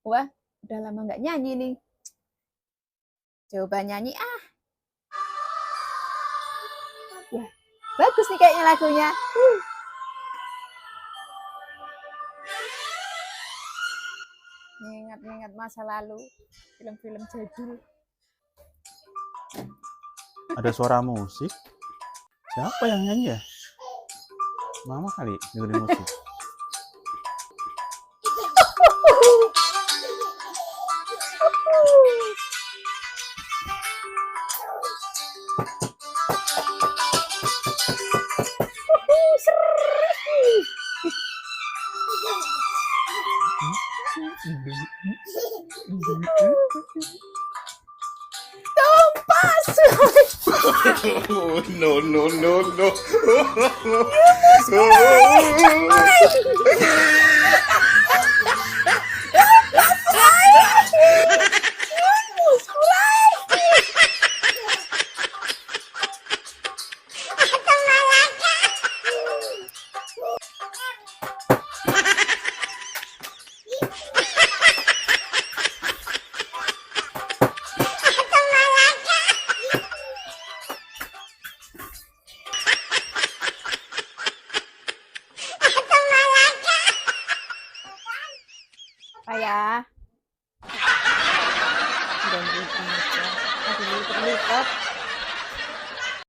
Wah, udah lama nggak nyanyi nih. Coba nyanyi ah. Ya, bagus nih kayaknya lagunya. Ingat-ingat masa lalu, film-film jadul. Ada suara musik. Siapa yang nyanyi ya? Mama kali dengerin musik. Kompas. No, no, no, no. Ayah. Dan lipat.